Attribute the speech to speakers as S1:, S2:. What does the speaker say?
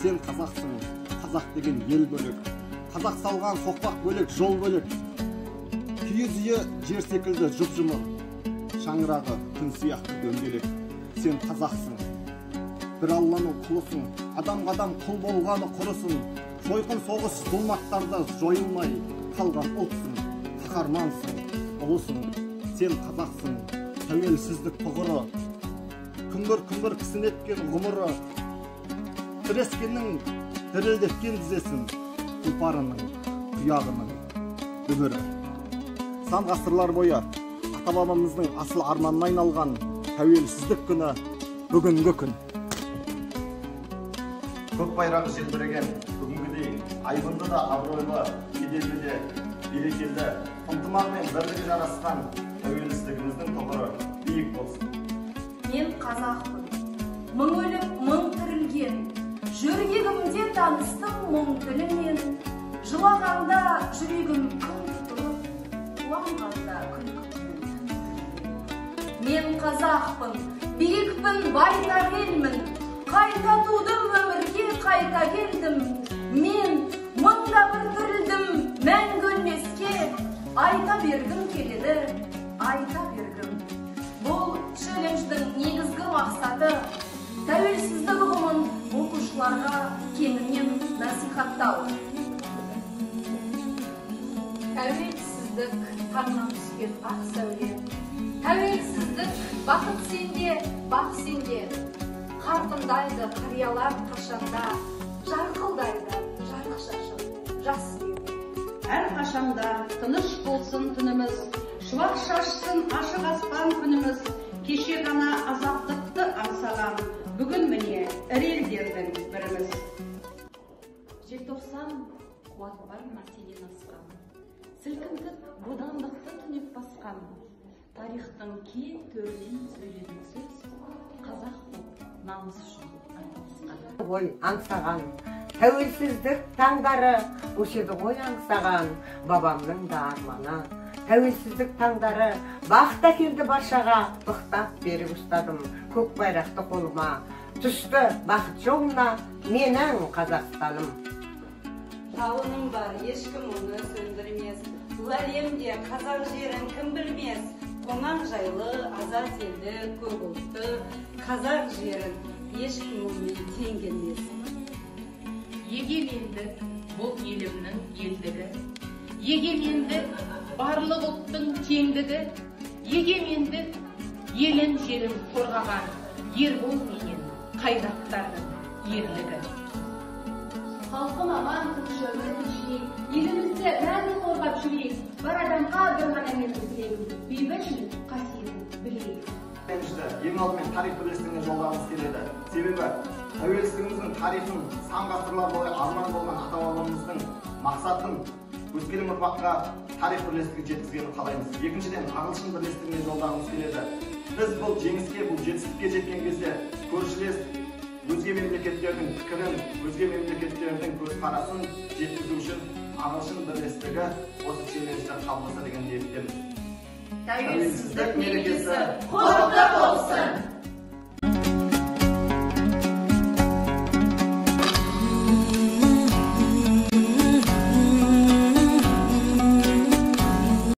S1: сен қазақсың, қазақ деген ел бөлек. Қазақ салған соқпақ бөлек, жол бөлек. Киіз үйі жер секілді жұп-жұмыр, шаңырағы күн сияқты дөңгелек. Сен қазақсың, бір алланың құлысың, адам-адам құл болғаны құрысын. Жойқын соғыс зұлматтарда жойылмай қалған ұлтсың, қаһармансың, ұлысың. Сен қазақсың, тәуелсіздік тұғыры, күңгір-күңгір кісінеткен ғұмыры, тірескеннің дірілдеткен тізесін, тұлпарының, тұяғының дүбірі. Сан ғасырлар бойы ата-бабамыздың асыл арманына айналған тәуелсіздік күні бүгінгі күн. Көк байрағы желбіреген бүгінгідей айбынды да абыройлы, беделді де берекелі, ынтымақ мен бірлігі жарасқан тәуелсіздігіміздің тұғыры биік болсын.
S2: Мен қазақпын, мың өліп, мың тірілген, жүрегімде таныстым мұң тілімен. Жылағанда жүрегім күн тұтылып, қуанғанда күлкіммен. Мен қазақпын, биікпін, байтақ елмін, қайта тудым өмірге, қайта келдім. Мен мыңда бір тірілдім, мәңгі өлмеске, айта бергім келеді, айта бергім. Бұл челлендждің негізгі мақсаты тәуелсіздік ұғымын оқушыларға кеңінен насихаттау. Тәуелсіздік таңнан түскен ақ сәуле. Тәуелсіздік бақыт сенде, бақ сенде. Қарқындайды қариялар қашанда, жарқылдайды жарық шашып, жас сүйеді.
S3: Әр қашанда тыныш болсын түніміз, шуақ шашсын ашық аспан күніміз. Кеше ғана азаттықты аңсаған, бүгін міне ірелдердің біріміз.
S4: Желтоқсан қуат бар мәселен асқан, сілкіндік бодандықты түнеп басқан. Тарихтың кең төрінен сөйлеген сөз, қазақ боп намыс үшін араласқан.
S5: Ой аңсаған, тәуелсіздік таңдары, өшеді ғой аңсаған, бабамның да арманы. Тәуелсіздік таңдары, бақыт әкелді баршаға, ықтап беріп ұстадым көк байрақты қолыма. Түсті бақыт жолына менің Қазақстаным.
S6: Жалының бар, ешкім оны сөндірмес. Бұл әлемде қазақ жерін кім білмес. Қонақ жайлы, азат елді, көп ұлтты, қазақ жерін ешкім онымен тең келмес.
S4: Егемендік бұл елімнің елдігі, егемендік барлық ұлттың теңдігі, егемендік елін жерін қорғаған ербол менен қайраттардың ерлігі.
S2: Халқым аман, тыныштығын кешірейік, елімізді мәңгі қорғап жүрейік, бар адамға бір ғана мен тілеймін, бейбітшілік қасиетін білейік.
S1: Ең алдымен тарих бірлестігіне жолдағымыз келеді. Себебі тәуелсіздігіміздің тарихын сан ғасырлар бойы арман болған ата-бабамыздың мақсатын өскелең ұрпаққа тарих бірлестігі жеткізгенін қалаймыз. Екіншіден, ағылшын бірлестігіне жолдағымыз келеді. Біз бұл жеңіске, бұл жетістікке жеткен кезде көршілес өзге мемлекеттердің пікірін, өзге мемлекеттердің көзқарасын жеткізу үшін ағылшын бірлестігі осы челленджді қабылдаса деген ниеттеміз.
S2: Тәуелсіздік мерекесі құтты болсын!